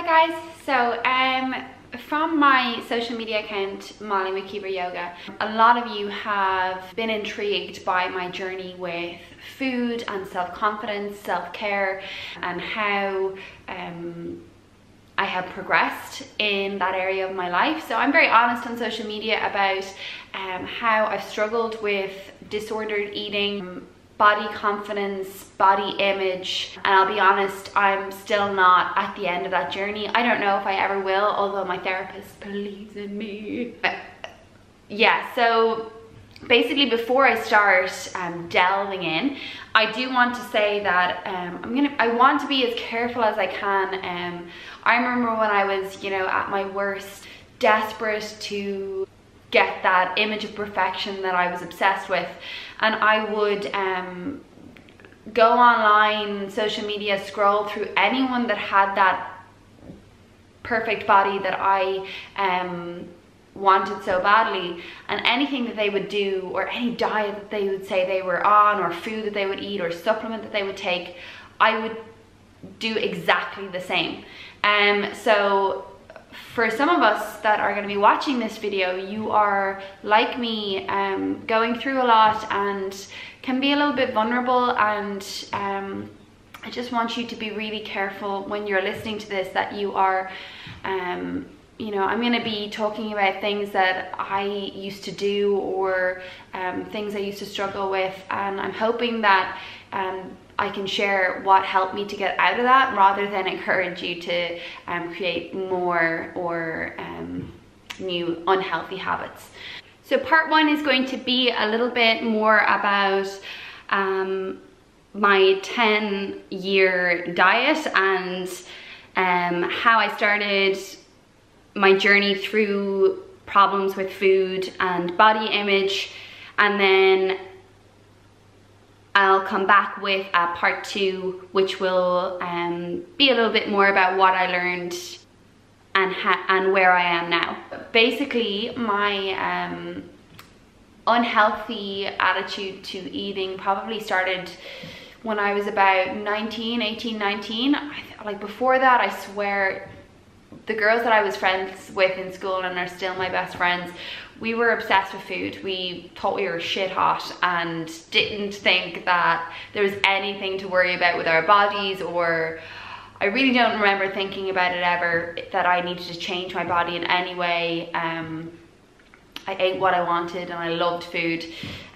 Hi guys, so from my social media account, Molly McKeever Yoga, a lot of you have been intrigued by my journey with food and self-confidence, self-care, and how I have progressed in that area of my life. So I'm very honest on social media about how I've struggled with disordered eating, body confidence, body image, and I'll be honest, I'm still not at the end of that journey. I don't know if I ever will, although my therapist believes in me. But yeah, so basically before I start delving in, I do want to say that I want to be as careful as I can. I remember when I was, at my worst, desperate to get that image of perfection that I was obsessed with, and I would go online, social media, scroll through anyone that had that perfect body that I wanted so badly, and anything that they would do, or any diet that they would say they were on, or food that they would eat, or supplement that they would take, I would do exactly the same. So for some of us that are going to be watching this video, you are like me, going through a lot and can be a little bit vulnerable, and I just want you to be really careful when you're listening to this, that you are I'm going to be talking about things that I used to do, or things I used to struggle with, and I'm hoping that I can share what helped me to get out of that, rather than encourage you to create more or new unhealthy habits. So part one is going to be a little bit more about my 10-year diet and how I started my journey through problems with food and body image, and then I'll come back with part two, which will be a little bit more about what I learned and where I am now. Basically, my unhealthy attitude to eating probably started when I was about 18, 19. Like before that, I swear, the girls that I was friends with in school and are still my best friends, we were obsessed with food. We thought we were shit hot and didn't think that there was anything to worry about with our bodies, or I really don't remember thinking about it ever, that I needed to change my body in any way. I ate what I wanted and I loved food.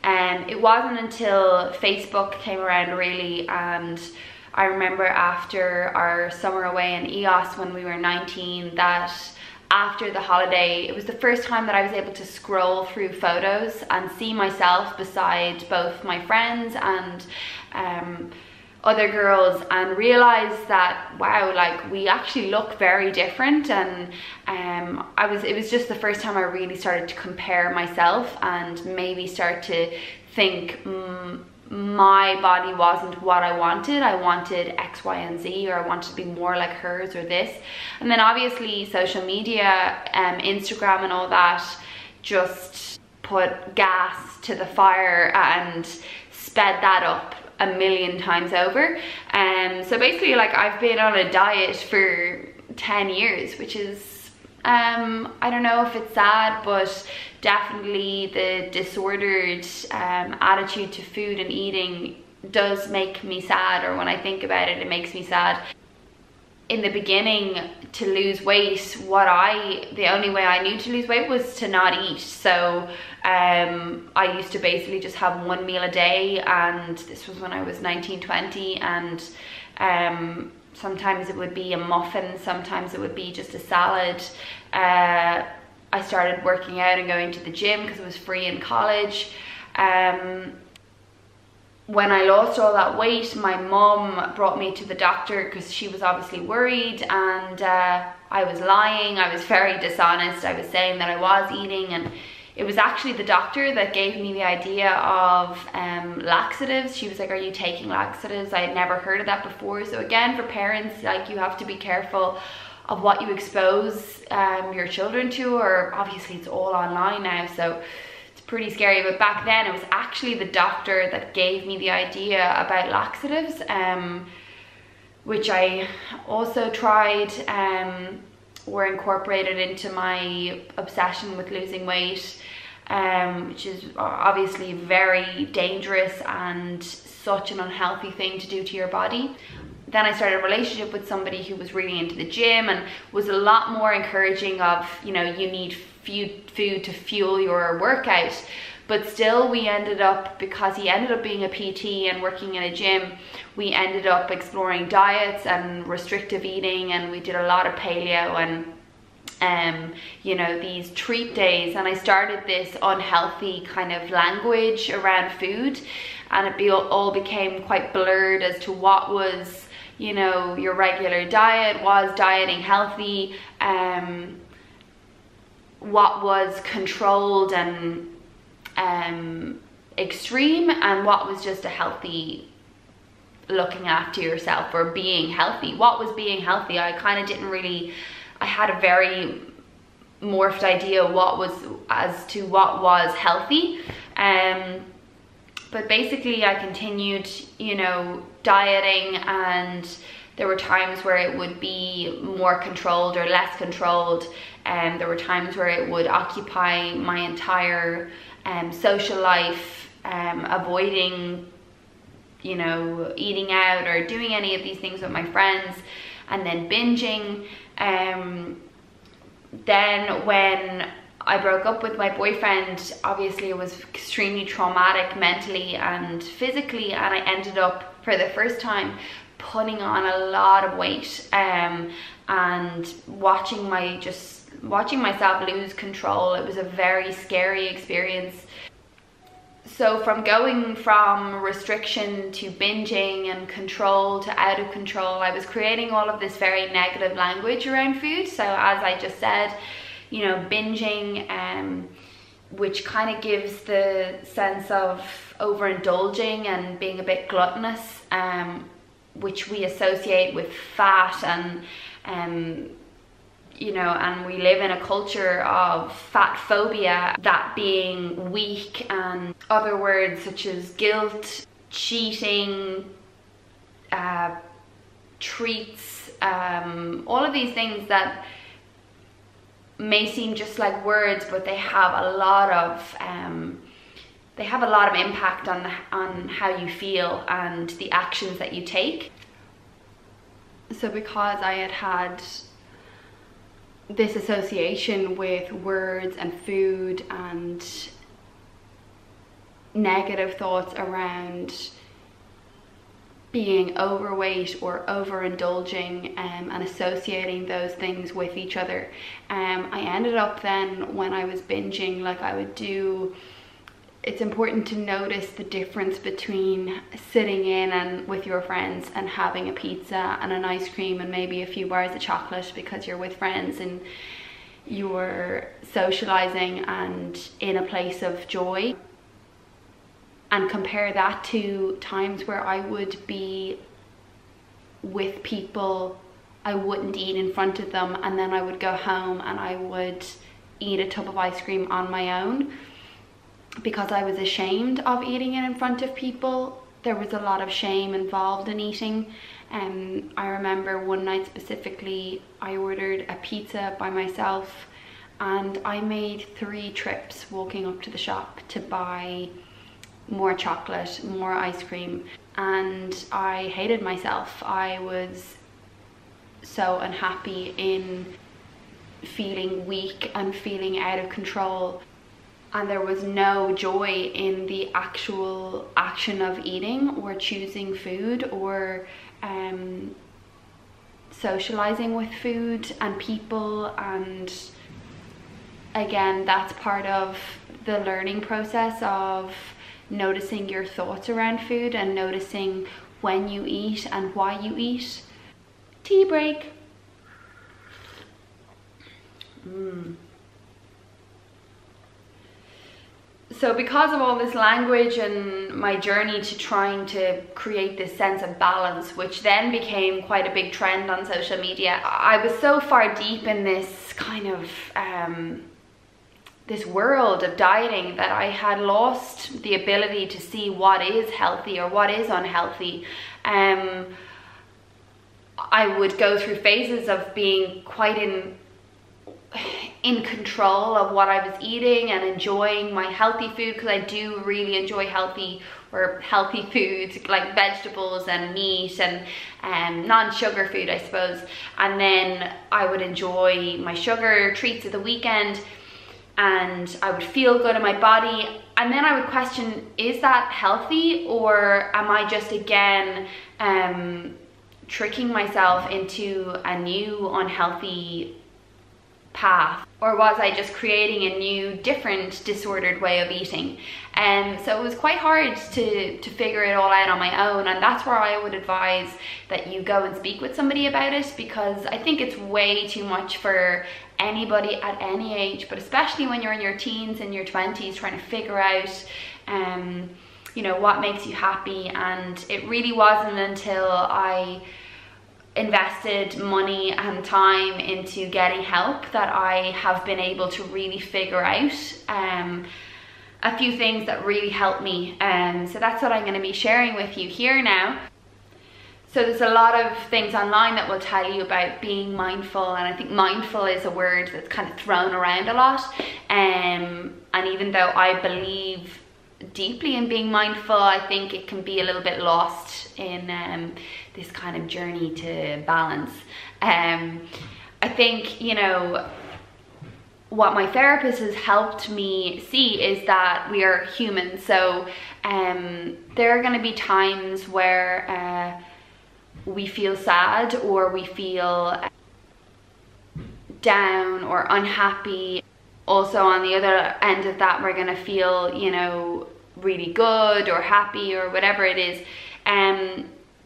It wasn't until Facebook came around really, and I remember after our summer away in EOS when we were 19, that after the holiday, it was the first time that I was able to scroll through photos and see myself beside both my friends and other girls, and realize that, wow, like we actually look very different. And it was just the first time I really started to compare myself and maybe start to think, my body wasn't what I wanted. I wanted X, Y, and Z, or I wanted to be more like hers or this. And then obviously social media, Instagram and all that just put gas to the fire and sped that up a million times over. So basically, like, I've been on a diet for 10 years, which is I don't know if it's sad, but definitely the disordered attitude to food and eating does make me sad, or when I think about it, it makes me sad. In the beginning, to lose weight, the only way I knew to lose weight was to not eat. So I used to basically just have one meal a day, and this was when I was 19, 20, and sometimes it would be a muffin, sometimes it would be just a salad. I started working out and going to the gym because it was free in college. When I lost all that weight, my mum brought me to the doctor because she was obviously worried, and I was lying. I was very dishonest. I was saying that I was eating, and it was actually the doctor that gave me the idea of laxatives. She was like, are you taking laxatives? I had never heard of that before. So again, for parents, like, you have to be careful of what you expose your children to, or obviously it's all online now, so it's pretty scary. But back then it was actually the doctor that gave me the idea about laxatives. which I also tried, were incorporated into my obsession with losing weight, which is obviously very dangerous and such an unhealthy thing to do to your body. Then I started a relationship with somebody who was really into the gym and was a lot more encouraging of, you know, you need food to fuel your workout. But still, we ended up, because he ended up being a PT and working in a gym, we ended up exploring diets and restrictive eating, and we did a lot of paleo and you know, these treat days. And I started this unhealthy kind of language around food, and it all became quite blurred as to what was, you know, your regular diet. Was dieting healthy? What was controlled and extreme, and what was just a healthy looking after yourself or being healthy? What was being healthy? I kind of didn't really, I had a very morphed idea as to what was healthy. But basically I continued, you know, dieting, and there were times where it would be more controlled or less controlled. There were times where it would occupy my entire social life, avoiding, you know, eating out or doing any of these things with my friends, and then binging. Then when I broke up with my boyfriend, obviously it was extremely traumatic mentally and physically, and I ended up for the first time putting on a lot of weight, and watching myself lose control. It was a very scary experience. So from going from restriction to binging and control to out of control, I was creating all of this very negative language around food. So as I just said, you know, binging, which kind of gives the sense of overindulging and being a bit gluttonous, which we associate with fat, and you know, and we live in a culture of fat phobia, that being weak, and other words such as guilt, cheating, treats, all of these things that may seem just like words, but they have a lot of impact on how you feel and the actions that you take. So because I had this association with words and food and negative thoughts around being overweight or overindulging, and associating those things with each other, I ended up then, when I was binging, like I would do, it's important to notice the difference between sitting in and with your friends and having a pizza and an ice cream and maybe a few bars of chocolate because you're with friends and you're socializing and in a place of joy, and compare that to times where I would be with people, I wouldn't eat in front of them, and then I would go home and I would eat a tub of ice cream on my own because I was ashamed of eating it in front of people. There was a lot of shame involved in eating. I remember one night specifically, I ordered a pizza by myself, and I made 3 trips walking up to the shop to buy more chocolate, more ice cream, and I hated myself. I was so unhappy in feeling weak and feeling out of control, and there was no joy in the actual action of eating or choosing food or socializing with food and people. And again, that's part of the learning process of noticing your thoughts around food and noticing when you eat and why you eat. Tea break. So because of all this language and my journey to trying to create this sense of balance, which then became quite a big trend on social media, I was so far deep in this kind of this world of dieting that I had lost the ability to see what is healthy or what is unhealthy. I would go through phases of being quite in control of what I was eating and enjoying my healthy food, because I do really enjoy healthy food like vegetables and meat and non-sugar food, I suppose. And then I would enjoy my sugar treats at the weekend and I would feel good in my body. And then I would question, is that healthy, or am I just again tricking myself into a new unhealthy path? Or was I just creating a new, different, disordered way of eating? So it was quite hard to figure it all out on my own, and that's where I would advise that you go and speak with somebody about it, because I think it's way too much for anybody at any age, but especially when you're in your teens and your 20s trying to figure out you know, what makes you happy. And it really wasn't until I invested money and time into getting help that I have been able to really figure out a few things that really helped me. So that's what I'm going to be sharing with you here now. So there's a lot of things online that will tell you about being mindful, and I think mindful is a word that's kind of thrown around a lot. And even though I believe deeply in being mindful, I think it can be a little bit lost in this kind of journey to balance. I think, you know, what my therapist has helped me see is that we are human. So there are going to be times where we feel sad, or we feel down or unhappy. Also on the other end of that, we're going to feel, you know, really good or happy or whatever it is.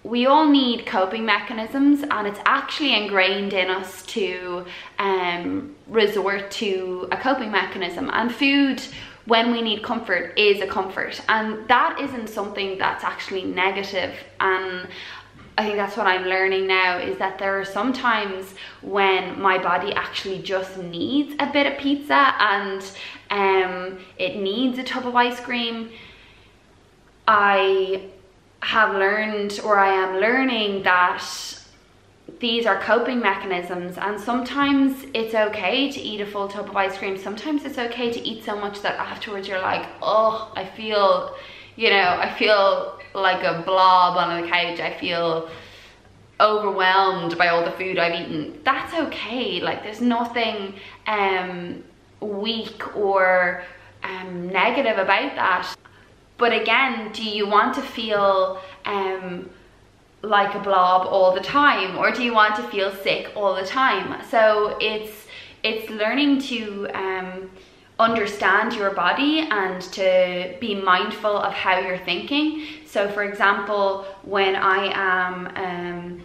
We all need coping mechanisms, and it's actually ingrained in us to resort to a coping mechanism. And food, when we need comfort, is a comfort, and that isn't something that's actually negative. And I think that's what I'm learning now, is that there are some times when my body actually just needs a bit of pizza and it needs a tub of ice cream. I have learned, or I am learning, that these are coping mechanisms, and sometimes it's okay to eat a full tub of ice cream. Sometimes it's okay to eat so much that afterwards you're like, oh, I feel, you know, I feel like a blob on the couch. I feel overwhelmed by all the food I've eaten. That's okay. Like, there's nothing weak or negative about that. But again, do you want to feel like a blob all the time, or do you want to feel sick all the time? So it's learning to understand your body and to be mindful of how you're thinking. So for example, when I am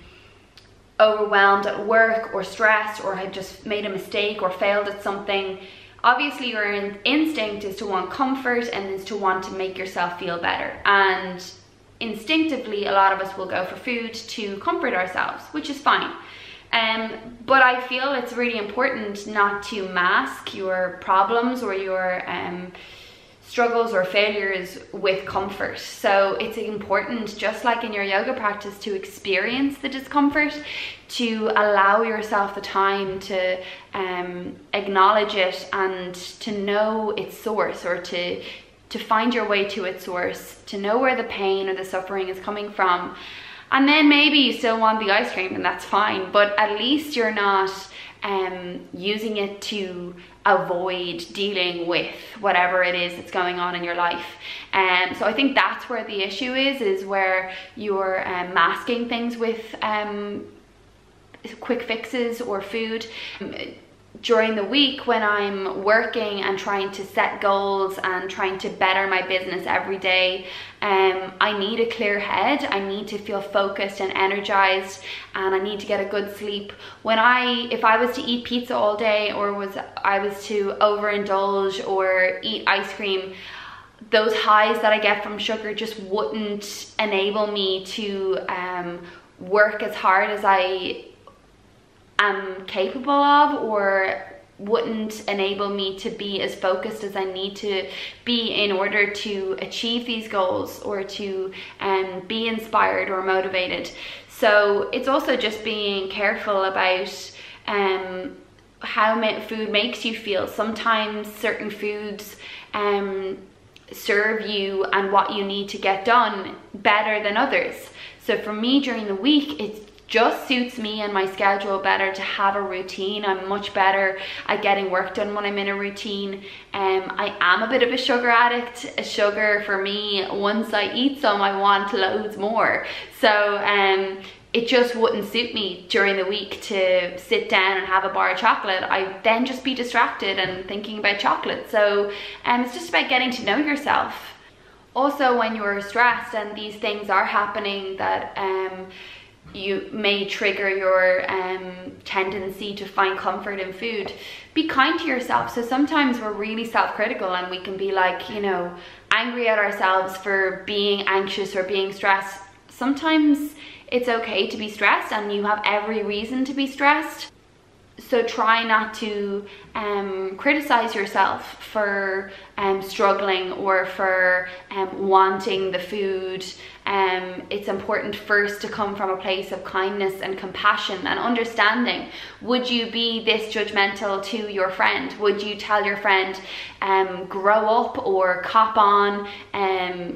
overwhelmed at work or stressed, or I just made a mistake or failed at something, obviously your instinct is to want comfort and is to want to make yourself feel better. And instinctively, a lot of us will go for food to comfort ourselves, which is fine. But I feel it's really important not to mask your problems or your struggles or failures with comfort. So it's important, just like in your yoga practice, to experience the discomfort, to allow yourself the time to acknowledge it and to know its source, or to find your way to its source, to know where the pain or the suffering is coming from. And then maybe you still want the ice cream, and that's fine, but at least you're not using it to avoid dealing with whatever it is that's going on in your life. So I think that's where the issue is where you're masking things with quick fixes or food. During the week, when I'm working and trying to set goals and trying to better my business every day, I need a clear head. I need to feel focused and energized, and I need to get a good sleep. If I was to eat pizza all day, or I was to overindulge or eat ice cream, those highs that I get from sugar just wouldn't enable me to work as hard as I am capable of, or wouldn't enable me to be as focused as I need to be in order to achieve these goals, or to be inspired or motivated. So it's also just being careful about how food makes you feel. Sometimes certain foods serve you and what you need to get done better than others. So for me during the week, it just suits me and my schedule better to have a routine. I'm much better at getting work done when I'm in a routine. I am a bit of a sugar addict. Sugar for me, once I eat some, I want loads more. So it just wouldn't suit me during the week to sit down and have a bar of chocolate. I'd then just be distracted and thinking about chocolate. So it's just about getting to know yourself. Also, when you're stressed and these things are happening that you may trigger your tendency to find comfort in food, be kind to yourself. So sometimes we're really self-critical and we can be like, you know, angry at ourselves for being anxious or being stressed. Sometimes it's okay to be stressed and you have every reason to be stressed. So try not to criticize yourself for struggling or for wanting the food. It's important first to come from a place of kindness and compassion and understanding. Would you be this judgmental to your friend? Would you tell your friend, grow up or cop on?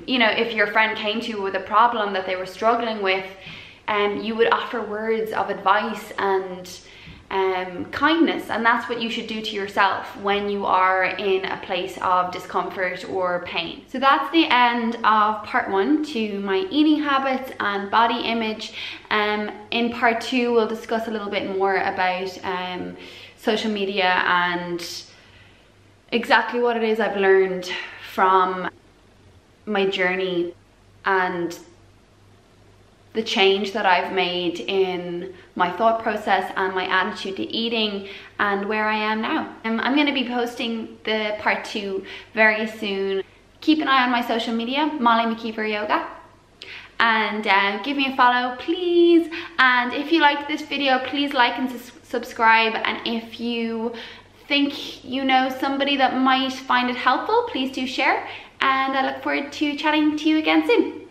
You know, if your friend came to you with a problem that they were struggling with, you would offer words of advice and kindness, and that's what you should do to yourself when you are in a place of discomfort or pain. So that's the end of part 1 to my eating habits and body image. In part 2 we'll discuss a little bit more about social media and exactly what it is I've learned from my journey and the change that I've made in my thought process and my attitude to eating and where I am now. I'm going to be posting the part 2 very soon. Keep an eye on my social media, Molly McKeever Yoga, and give me a follow please. And if you liked this video, please like and subscribe, and if you think you know somebody that might find it helpful, please do share, and I look forward to chatting to you again soon.